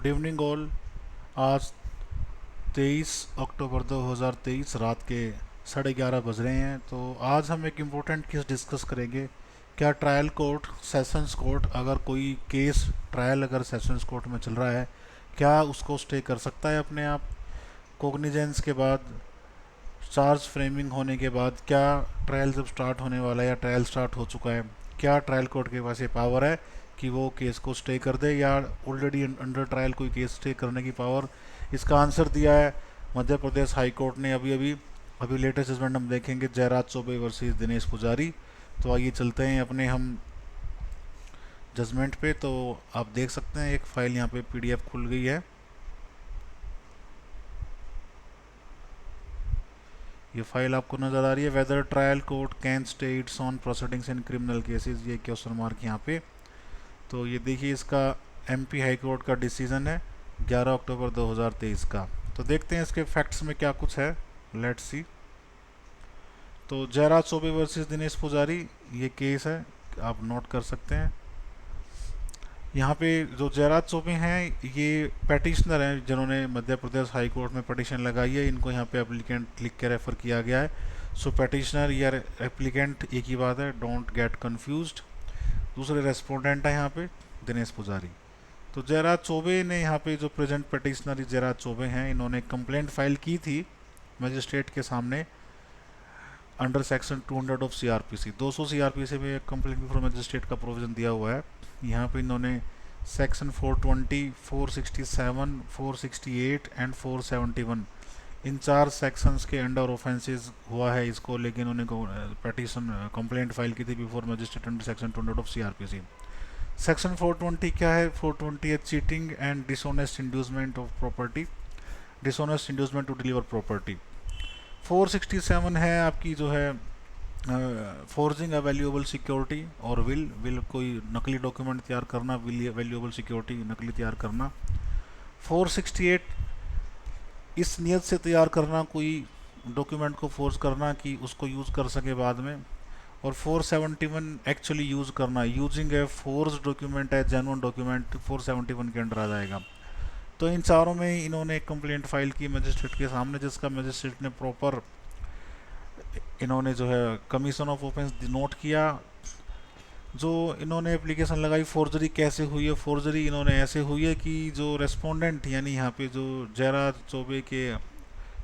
Good evening all. आज 23 अक्टूबर 2023 रात के 11:30 बज रहे हैं। तो आज हम एक इम्पोर्टेंट केस डिस्कस करेंगे। क्या ट्रायल कोर्ट, सेशंस कोर्ट, अगर कोई केस ट्रायल अगर सेशंस कोर्ट में चल रहा है, क्या उसको स्टे कर सकता है अपने आप? कोग्निजेंस के बाद, चार्ज फ्रेमिंग होने के बाद, क्या ट्रायल जब स्टार्ट होने वाला है या ट्रायल स्टार्ट हो चुका है, क्या ट्रायल कोर्ट के पास ये पावर है कि वो केस को स्टे कर दे, या ऑलरेडी अंडर ट्रायल कोई केस स्टे करने की पावर? इसका आंसर दिया है मध्य प्रदेश हाई कोर्ट ने अभी अभी। अभी लेटेस्ट जजमेंट हम देखेंगे, जयराज चौबे वर्सेस दिनेश पुजारी। तो आइए चलते हैं अपने हम जजमेंट पे। तो आप देख सकते हैं एक फाइल यहाँ पे पीडीएफ खुल गई है। ये फाइल आपको नज़र आ रही है, whether trial court can stay its own proceedings in criminal cases, ये क्वेश्चन मार्क यहाँ पे। तो ये देखिए, इसका एमपी हाई कोर्ट का डिसीजन है 11 अक्टूबर 2023 का। तो देखते हैं इसके फैक्ट्स में क्या कुछ है, लेट्स सी। तो जयराज चौबे वर्सेस दिनेश पुजारी ये केस है, आप नोट कर सकते हैं। यहाँ पे जो जयराज चौबे हैं ये पेटिशनर हैं जिन्होंने मध्य प्रदेश हाई कोर्ट में पिटीशन लगाई है। इनको यहाँ पे एप्लीकेंट लिख के रेफर किया गया है। सो पेटिशनर या एप्लीकेंट एक ही बात है, डोंट गेट कंफ्यूज्ड। दूसरे रेस्पोंडेंट है यहाँ पे दिनेश पुजारी। तो जयराज चौबे ने यहाँ पे, जो प्रेजेंट पिटिशनर जयराज चौबे हैं, इन्होंने कंप्लेंट फाइल की थी मजिस्ट्रेट के सामने under section 200 of CrPC. 200 CrPC में कंप्लेंट बिफोर मजिस्ट्रेट का प्रोविजन दिया हुआ है। यहाँ पे इन्होंने सेक्शन 420, 467, 468 एंड 471, इन 4 सेक्शंस के अंडर ऑफेंसेस हुआ है इसको, लेकिन उन्होंने पिटीशन कंप्लेंट फाइल की थी before magistrate under section 200 of CrPC. Section 420 क्या है? 420 है cheating and dishonest inducement of property, dishonest inducement to deliver property. 467 है आपकी जो है फोर्जिंग अ वैल्यूएबल सिक्योरिटी और विल कोई नकली डॉक्यूमेंट तैयार करना, विल वैल्यूएबल सिक्योरिटी नकली तैयार करना। 468 इस नियत से तैयार करना कोई डॉक्यूमेंट को फोर्स करना कि उसको यूज़ कर सके बाद में। और 471 एक्चुअली यूज़ करना, यूजिंग ए फोर्स डॉक्यूमेंट है जेन्युइन डॉक्यूमेंट, 471 के अंडर आ जाएगा। तो इन चारों में इन्होंने एक कंप्लेंट फाइल की मजिस्ट्रेट के सामने, जिसका मजिस्ट्रेट ने प्रॉपर, इन्होंने जो है कमीशन ऑफ ऑफेंस नोट किया। जो इन्होंने एप्लीकेशन लगाई, फोर्जरी कैसे हुई है? फोर्जरी इन्होंने ऐसे हुई है कि जो रेस्पोंडेंट यानी यहाँ पे जो जयराज चौबे के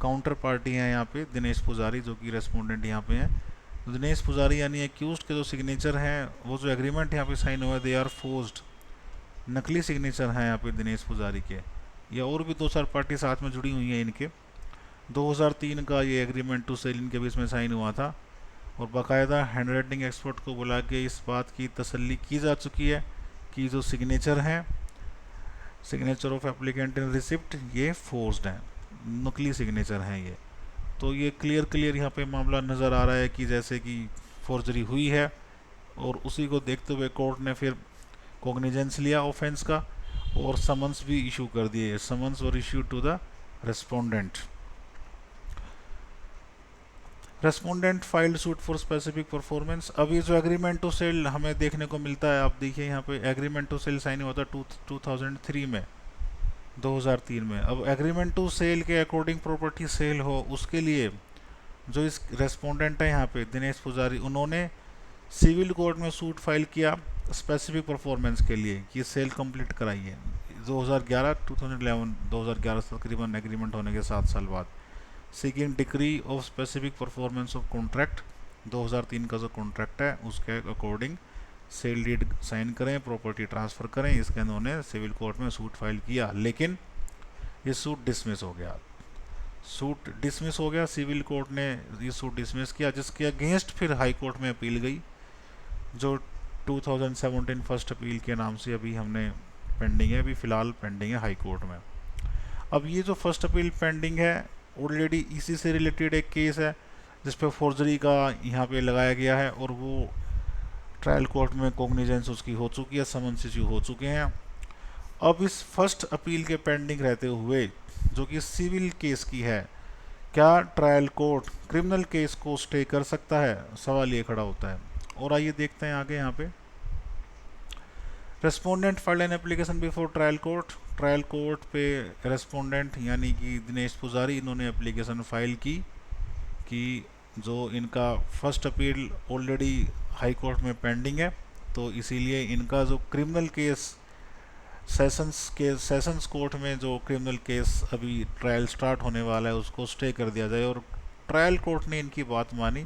काउंटर पार्टी हैं यहाँ पे दिनेश पुजारी, जो कि रेस्पोंडेंट यहाँ पे हैं, दिनेश पुजारी यानी एक्यूज्ड के जो सिग्नेचर हैं, वो जो एग्रीमेंट यहाँ पे साइन हुआ है, दे आर फोर्स्ड, नकली सिग्नेचर हैं यहाँ पे दिनेश पुजारी के। या और भी 2-4 पार्टी साथ में जुड़ी हुई हैं इनके। 2003 का ये एग्रीमेंट टू सेल इनके बीच में साइन हुआ था, और बाकायदा हैंड राइटिंग एक्सपर्ट को बुला के इस बात की तसल्ली की जा चुकी है कि जो सिग्नेचर हैं, signature of applicant in receipt, ये फोर्स्ड हैं, नकली सिग्नेचर हैं ये। तो ये क्लियर यहाँ पे मामला नज़र आ रहा है कि जैसे कि फोर्जरी हुई है, और उसी को देखते हुए कोर्ट ने फिर कॉग्निजेंस लिया ऑफेंस का और समन्स भी इशू कर दिए। समन्स और issue to the respondent. Respondent filed suit for specific performance. अब ये जो एग्रीमेंट टू सेल हमें देखने को मिलता है, आप देखिए यहाँ पे एग्रीमेंट टू सेल साइन हुआ था 2003 में, 2003 में। अब एग्रीमेंट टू सेल के अकॉर्डिंग प्रॉपर्टी सेल हो, उसके लिए जो इस रेस्पोंडेंट है यहाँ पे दिनेश पुजारी, उन्होंने सिविल कोर्ट में सूट फाइल किया स्पेसिफिक परफॉर्मेंस के लिए कि सेल कंप्लीट कराइए। 2011 से तकरीबन एग्रीमेंट होने के 7 साल बाद, seeking decree of specific performance of contract, 2003 का जो कॉन्ट्रैक्ट है उसके अकॉर्डिंग सेल डीड साइन करें, प्रॉपर्टी ट्रांसफ़र करें। इसके उन्होंने सिविल कोर्ट में सूट फाइल किया, लेकिन ये सूट डिसमिस हो गया। सूट डिसमिस हो गया, सिविल कोर्ट ने ये सूट डिसमिस किया, जिसके अगेंस्ट फिर हाई कोर्ट में अपील गई, जो 2017 फर्स्ट अपील के नाम से अभी हमने पेंडिंग है, अभी फ़िलहाल पेंडिंग है हाई कोर्ट में। अब ये जो फर्स्ट अपील पेंडिंग है, ऑलरेडी इसी से रिलेटेड एक केस है जिस पे फोर्जरी का यहाँ पे लगाया गया है, और वो ट्रायल कोर्ट में कॉग्निजेंस उसकी हो चुकी है, समन्स इश्यू हो चुके हैं। अब इस फर्स्ट अपील के पेंडिंग रहते हुए, जो कि सिविल केस की है, क्या ट्रायल कोर्ट क्रिमिनल केस को स्टे कर सकता है? सवाल ये खड़ा होता है। और आइए देखते हैं आगे यहाँ पे। Respondent file an application before trial court पे रेस्पोंडेंट यानी कि दिनेश पुजारी, इन्होंने एप्लीकेशन फाइल की कि जो इनका first appeal already high court में पेंडिंग है, तो इसीलिए इनका जो क्रिमिनल केस सेशंस कोर्ट में जो क्रिमिनल केस अभी ट्रायल स्टार्ट होने वाला है उसको स्टे कर दिया जाए। और ट्रायल कोर्ट ने इनकी बात मानी।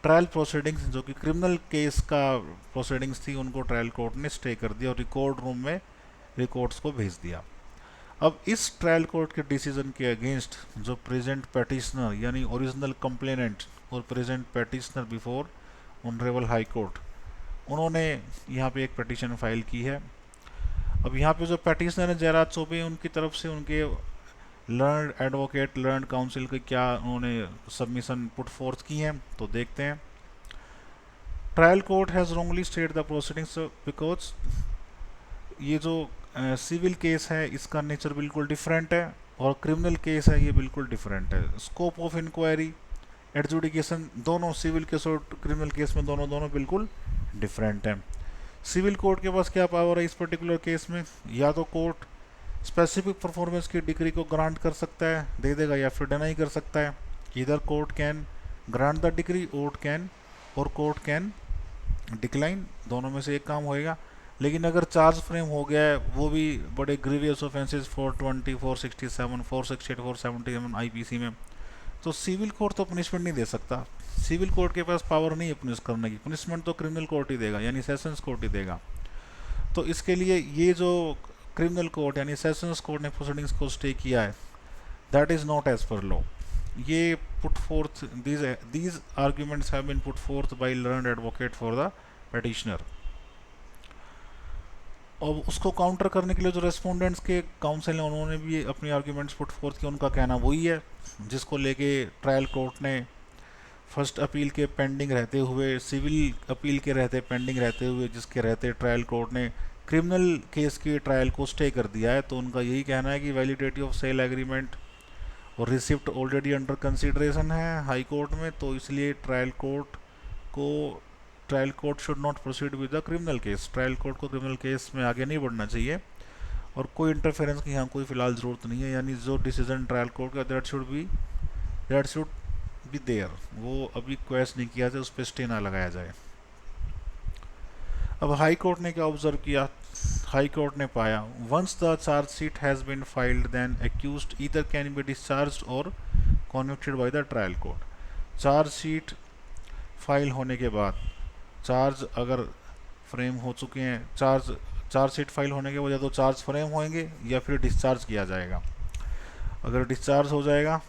ट्रायल प्रोसीडिंग्स जो कि क्रिमिनल केस का प्रोसीडिंग्स थी उनको ट्रायल कोर्ट ने स्टे कर दिया और रिकॉर्ड रूम में रिकॉर्ड्स को भेज दिया। अब इस ट्रायल कोर्ट के डिसीजन के अगेंस्ट जो प्रेजेंट पेटिशनर यानी ओरिजिनल कंप्लेनेंट और present petitioner before honourable high court, उन्होंने यहाँ पे एक पिटीशन फाइल की है। अब यहाँ पे जो पेटिशनर है जयराज चौबे, उनकी तरफ से उनके लर्नड एडवोकेट लर्नड काउंसिल के क्या उन्होंने सबमिशन पुट फोर्थ की हैं, तो देखते हैं। Trial court has wrongly state the proceedings because ये जो सिविल केस है इसका नेचर बिल्कुल डिफरेंट है और क्रिमिनल केस है ये बिल्कुल डिफरेंट है। स्कोप ऑफ इंक्वायरी एडजुडिकेशन दोनों सिविल केस और क्रिमिनल केस में दोनों बिल्कुल डिफरेंट है। सिविल कोर्ट के पास क्या पावर है इस पर्टिकुलर केस में, या तो कोर्ट स्पेसिफिक परफॉर्मेंस की डिग्री को ग्रांट कर सकता है, दे देगा, या फिर डिनाई कर सकता है। इधर court can grant the degree और कोर्ट कैन डिक्लाइन, दोनों में से एक काम होएगा। लेकिन अगर चार्ज फ्रेम हो गया है वो भी बड़े ग्रीवियस ऑफेंसेस 420, 467, 468, 477 आईपीसी में, तो सिविल कोर्ट तो पनिशमेंट नहीं दे सकता। सिविल कोर्ट के पास पावर नहीं है पनिश करने की, पनिशमेंट तो क्रिमिनल कोर्ट ही देगा यानी सेशंस कोर्ट ही देगा। तो इसके लिए ये जो क्रिमिनल कोर्ट यानी सेशंस कोर्ट ने प्रोसीडिंग्स को स्टे किया है, that is not as per law. ये put forth these arguments have been put forth by learned advocate for the petitioner. और उसको काउंटर करने के लिए जो रेस्पोंडेंट्स के काउंसिल हैं उन्होंने भी अपनी आर्ग्यूमेंट्स पुट फोर्थ किया। उनका कहना वही है जिसको लेके ट्रायल कोर्ट ने फर्स्ट अपील के पेंडिंग रहते हुए, सिविल अपील के रहते पेंडिंग रहते हुए, जिसके रहते ट्रायल कोर्ट ने क्रिमिनल केस की ट्रायल को स्टे कर दिया है। तो उनका यही कहना है कि वैलिडिटी ऑफ सेल एग्रीमेंट और रिसिप्ट ऑलरेडी अंडर कंसिडरेशन है हाई कोर्ट में, तो इसलिए trial court should not proceed with the criminal case. Trial court को क्रिमिनल केस में आगे नहीं बढ़ना चाहिए और कोई इंटरफेरेंस की यहाँ कोई फिलहाल ज़रूरत नहीं है। यानी जो डिसीजन ट्रायल कोर्ट का दैट शुड बी देयर, वो अभी क्वेश्चन नहीं किया जाए, उस पर स्टे ना लगाया जाए। अब हाई कोर्ट ने क्या ऑब्जर्व किया, हाई कोर्ट ने पाया once the chargesheet has been filed then accused either can be discharged और convicted by the trial court. Chargesheet file होने के बाद, चार्ज अगर फ्रेम हो चुके हैं, चार्जशीट फाइल होने के बाद या तो चार्ज फ्रेम होंगे या फिर डिस्चार्ज किया जाएगा। अगर डिस्चार्ज हो जाएगा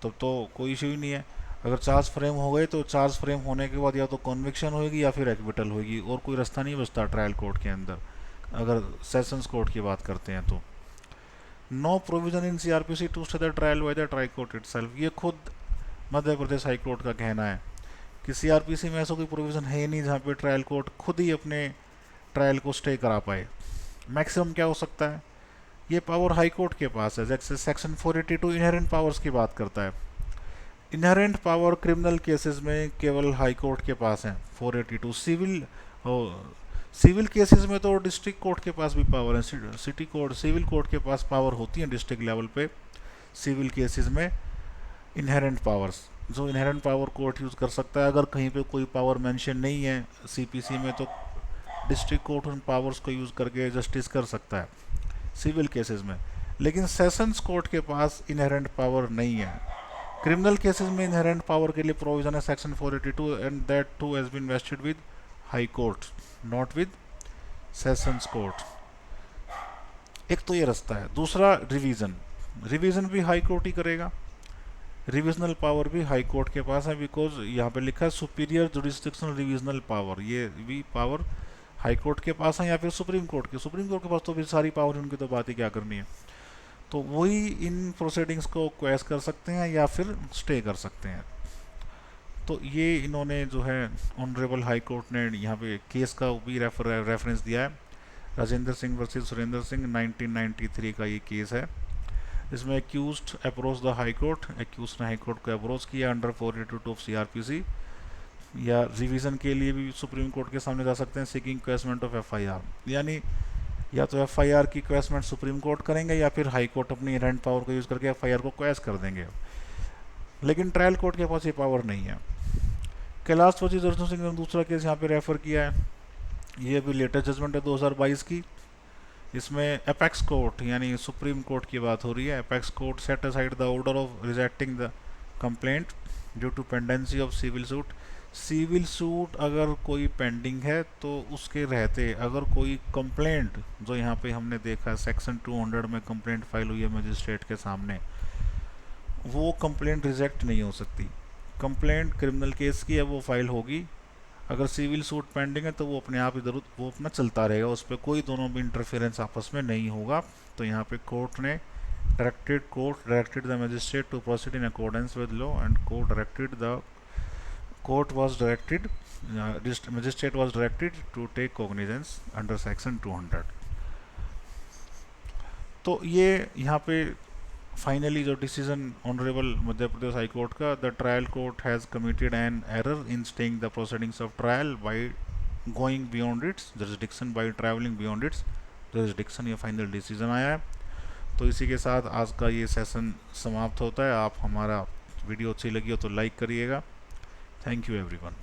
तो कोई इशू ही नहीं है। अगर चार्ज फ्रेम हो गए तो चार्ज फ्रेम होने के बाद या तो कन्विक्शन होगी या फिर एक्विटल होगी, और कोई रास्ता नहीं बचता ट्रायल कोर्ट के अंदर। अगर सेशंस कोर्ट की बात करते हैं तो no provision in CrPC to stay the trial by the trial court itself, ये खुद मध्य प्रदेश हाई कोर्ट का कहना है कि सीआरपीसी में ऐसा कोई प्रोविज़न है नहीं जहाँ पे ट्रायल कोर्ट खुद ही अपने ट्रायल को स्टे करा पाए। मैक्सिमम क्या हो सकता है, ये पावर हाई कोर्ट के पास है। जैसे सेक्शन 482 इनहेरेंट पावर्स की बात करता है, इनहेरेंट पावर क्रिमिनल केसेस में केवल हाई कोर्ट के पास है 482। सिविल केसेस में तो डिस्ट्रिक्ट कोर्ट के पास भी पावर है, सिटी कोर्ट सिविल कोर्ट के पास पावर होती है डिस्ट्रिक्ट लेवल पे सिविल केसेस में इनहेरेंट पावर्स, जो इनहेरेंट पावर कोर्ट यूज़ कर सकता है। अगर कहीं पे कोई पावर मेंशन नहीं है सीपीसी में तो डिस्ट्रिक्ट कोर्ट उन पावर्स को यूज़ करके जस्टिस कर सकता है सिविल केसेस में। लेकिन सेशंस कोर्ट के पास इनहेरेंट पावर नहीं है। क्रिमिनल केसेस में इनहेरेंट पावर के लिए प्रोविजन है section 482 and that too has been vested with high court not with sessions court. एक तो ये रास्ता है। दूसरा रिवीजन भी हाई कोर्ट ही करेगा, रिविजनल पावर भी हाई कोर्ट के पास है, बिकॉज यहाँ पे लिखा है सुपीरियर जुडिस्डिक्शनल रिविजनल पावर, ये भी पावर हाई कोर्ट के पास है या फिर सुप्रीम कोर्ट के पास तो भी सारी पावर है, उनकी तो बात ही क्या करनी है। तो वही इन प्रोसीडिंग्स को क्वेश कर सकते हैं या फिर स्टे कर सकते हैं। तो ये इन्होंने जो है ऑनरेबल हाई कोर्ट ने यहाँ पे केस का भी रेफरेंस दिया है, राजेंद्र सिंह वर्सेस सुरेंद्र सिंह 1993 का ये केस है। इसमें accused approach the high court, accused ने हाई कोर्ट को अप्रोच किया अंडर 482 ऑफ सीआरपीसी या रिवीजन के लिए भी सुप्रीम कोर्ट के सामने जा सकते हैं सीकिंग क्वेश्चन ऑफ एफआईआर, यानी या तो एफआईआर की क्वेश्चन सुप्रीम कोर्ट करेंगे या फिर हाई कोर्ट अपनी इनहेरेंट पावर को यूज़ करके एफआईआर को क्वेश कर देंगे। लेकिन ट्रायल कोर्ट के पास ये पावर नहीं है। कैलाश वर्सेस अर्जुन सिंह ने दूसरा केस यहाँ पे रेफर किया है, ये भी लेटेस्ट जजमेंट है 2022 की। इसमें एपेक्स कोर्ट यानी सुप्रीम कोर्ट की बात हो रही है। Apex court set aside the order of rejecting the complaint due to pendency of civil suit. Civil suit अगर कोई पेंडिंग है तो उसके रहते अगर कोई कंप्लेंट, जो यहाँ पे हमने देखा सेक्शन 200 में कंप्लेंट फाइल हुई है मजिस्ट्रेट के सामने, वो कंप्लेंट रिजेक्ट नहीं हो सकती। कंप्लेंट क्रिमिनल केस की है, वो फाइल होगी। अगर सिविल सूट पेंडिंग है तो वो अपने आप इधर वो अपना चलता रहेगा, उस पर कोई दोनों भी इंटरफेरेंस आपस में नहीं होगा। तो यहाँ पे court directed the magistrate to proceed in accordance with law and magistrate was directed to take cognizance under section 200। तो ये यहाँ पे फाइनली जो decision honourable Madhya Pradesh high court का, the trial court has committed an error in staying the proceedings of trial by going beyond its jurisdiction, by travelling beyond its jurisdiction, ये final decision आया है। तो इसी के साथ आज का ये सेशन समाप्त होता है। आप हमारा वीडियो अच्छी लगी हो तो लाइक करिएगा। Thank you everyone.